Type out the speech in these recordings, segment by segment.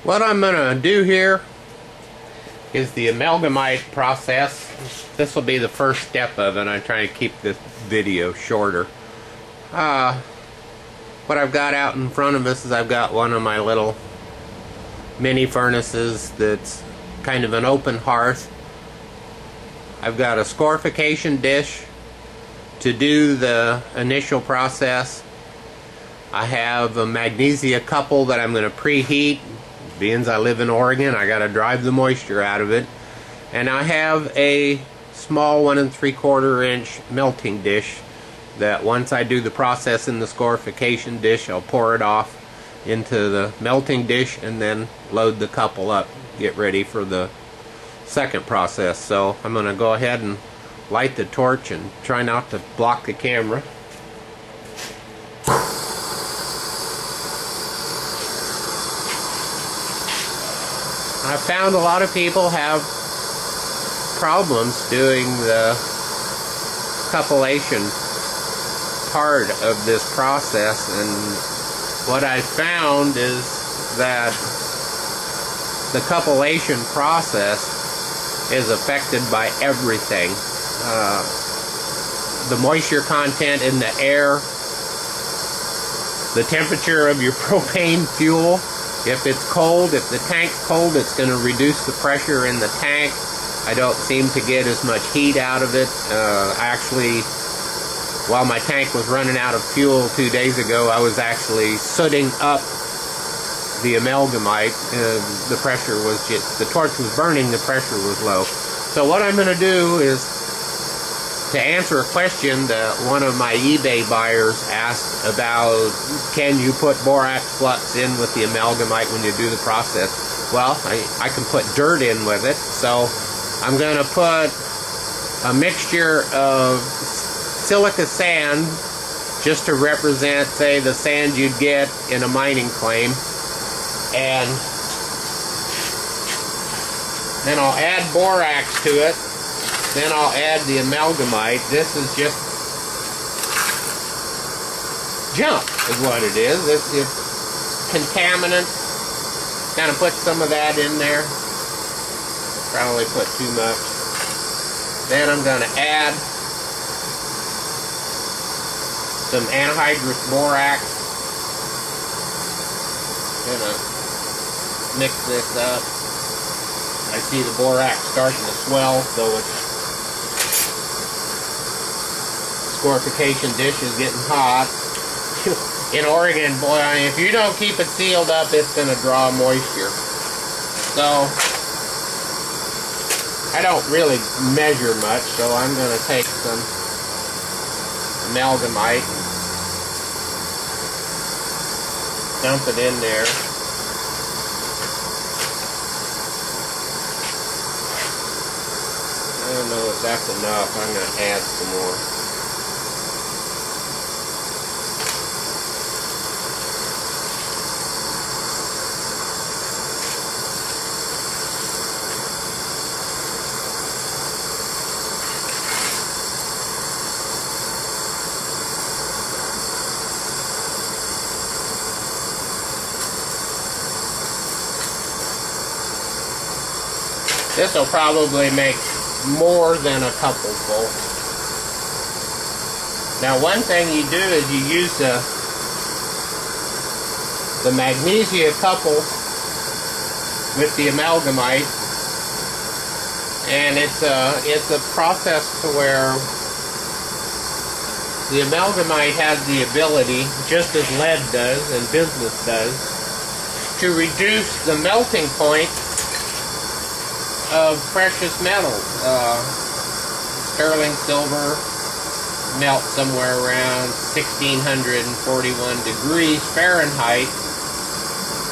What I'm going to do here is the Amalgamite process. This will be the first step of it. I'm trying to keep this video shorter. What I've got out in front of us is I've got one of my little mini furnaces that's kind of an open hearth. I've got a scorification dish to do the initial process. I have a magnesia couple that I'm going to preheat. Being as I live in Oregon, I got to drive the moisture out of it. And I have a small 1 3/4 inch melting dish that once I do the process in the scorification dish, I'll pour it off into the melting dish and then load the couple up, get ready for the second process. So I'm going to go ahead and light the torch and try not to block the camera. I've found a lot of people have problems doing the cupellation part of this process, and what I found is that the cupellation process is affected by everything. The moisture content in the air, the temperature of your propane fuel. If it's cold, if the tank's cold, it's going to reduce the pressure in the tank. I don't seem to get as much heat out of it. Actually, while my tank was running out of fuel 2 days ago, I was actually sooting up the Amalgamite. The pressure was just, the torch was burning, the pressure was low. So what I'm going to do is, to answer a question that one of my eBay buyers asked about, can you put borax flux in with the Amalgamite when you do the process? Well, I can put dirt in with it. So I'm going to put a mixture of silica sand, just to represent, say, the sand you'd get in a mining claim. And then I'll add borax to it. Then I'll add the Amalgamite. This is just junk, is what it is. It's contaminant. Kind of put some of that in there. Probably put too much. Then I'm going to add some anhydrous borax. Gonna mix this up. I see the borax starting to swell, so it's scorification dish is getting hot. In Oregon, boy, I mean, if you don't keep it sealed up, it's going to draw moisture. So I don't really measure much, so I'm going to take some Amalgamite and dump it in there. I don't know if that's enough. I'm going to add some more. This will probably make more than a couple full. Now, one thing you do is you use the magnesia couple with the Amalgamite, and it's a process to where the Amalgamite has the ability, just as lead does and bismuth does, to reduce the melting point of precious metals. Sterling silver melts somewhere around 1641 degrees Fahrenheit.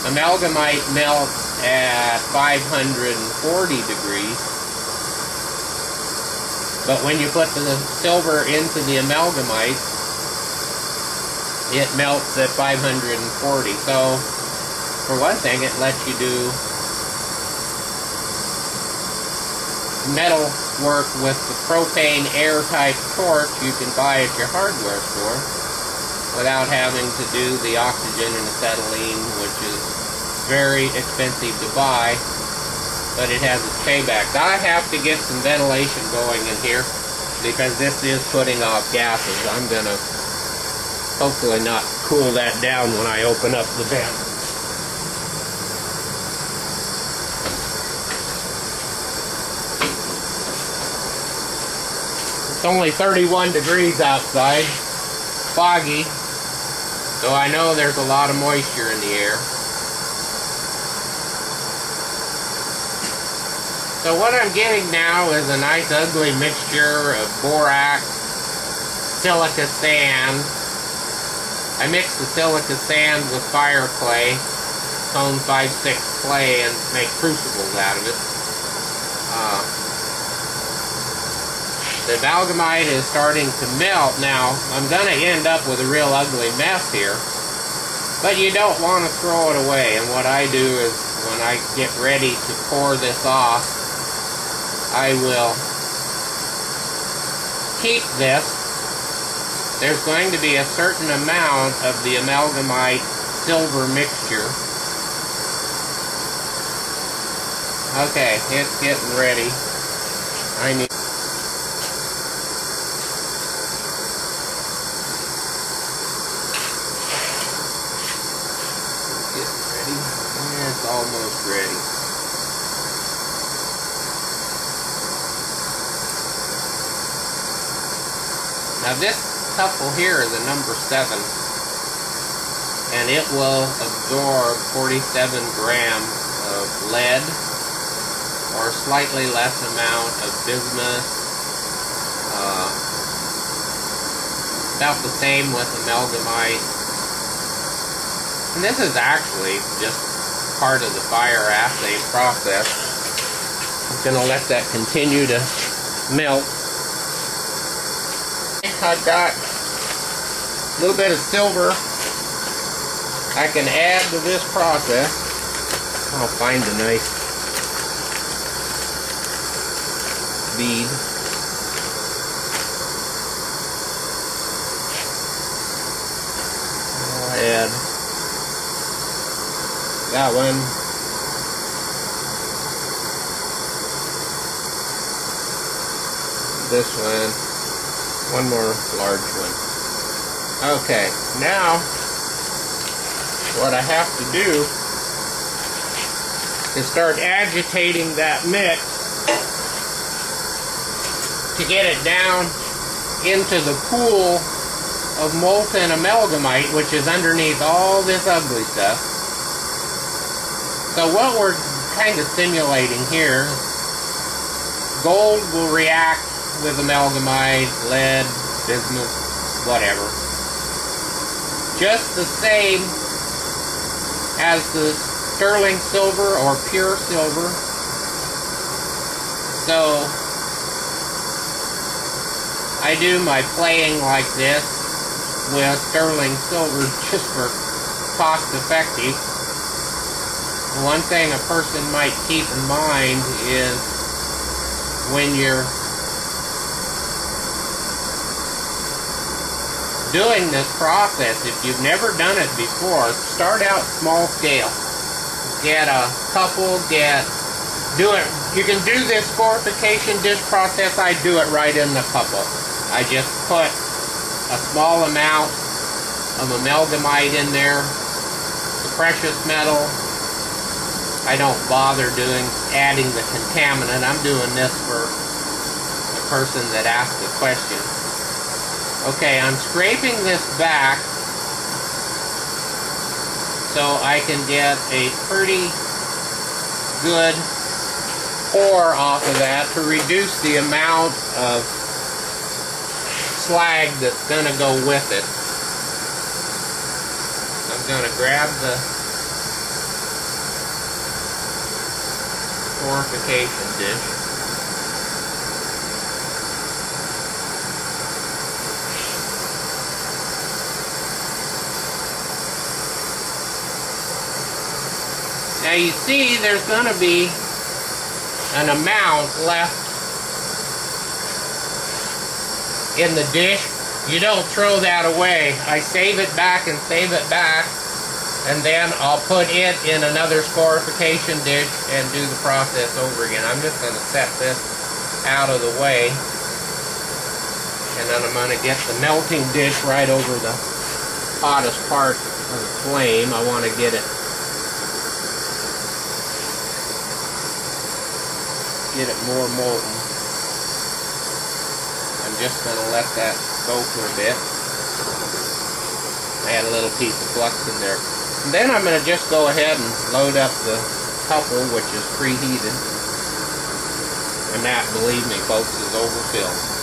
Amalgamite melts at 540 degrees. But when you put the silver into the Amalgamite, it melts at 540. So, for one thing, it lets you do metal work with the propane air type torch you can buy at your hardware store without having to do the oxygen and acetylene, which is very expensive to buy, but it has its payback. I have to get some ventilation going in here because this is putting off gases. I'm going to hopefully not cool that down when I open up the vent. It's only 31 degrees outside, foggy, so I know there's a lot of moisture in the air. So what I'm getting now is a nice ugly mixture of borax, silica sand. I mix the silica sand with fire clay, cone 5-6 clay, and make crucibles out of it. The amalgamite is starting to melt now. I'm going to end up with a real ugly mess here, but you don't want to throw it away. And what I do is when I get ready to pour this off, I will keep this. There's going to be a certain amount of the amalgamite silver mixture. Okay, it's getting ready. I need... Getting ready. It's almost ready. Now this couple here is a number 7, and it will absorb 47 grams of lead, or a slightly less amount of bismuth, about the same with amalgamite. And this is actually just part of the fire assay process. I'm going to let that continue to melt. I've got a little bit of silver I can add to this process. I'll find a nice bead. I'll add that one. This one. One more large one. Okay, now what I have to do is start agitating that mix to get it down into the pool of molten amalgamite, which is underneath all this ugly stuff. So what we're kind of simulating here, gold will react with amalgamite, lead, bismuth, whatever. Just the same as the sterling silver or pure silver. So I do my playing like this with sterling silver just for cost effective. One thing a person might keep in mind is when you're doing this process, if you've never done it before, start out small scale. Get a couple, do it. You can do this scorification dish process. I do it right in the couple. I just put a small amount of amalgamite in there, the precious metal. I don't bother adding the contaminant. I'm doing this for the person that asked the question. Okay, I'm scraping this back so I can get a pretty good pour off of that to reduce the amount of slag that's going to go with it. I'm going to grab the scorification dish. Now you see there's going to be an amount left in the dish. You don't throw that away. I save it back and save it back And then I'll put it in another scorification dish and do the process over again. I'm just going to set this out of the way. And then I'm going to get the melting dish right over the hottest part of the flame. I want to get it more molten. I'm just going to let that go for a bit. Add a little piece of flux in there. And then I'm going to just go ahead and load up the couple, which is preheated. And that, believe me folks, is overfilled.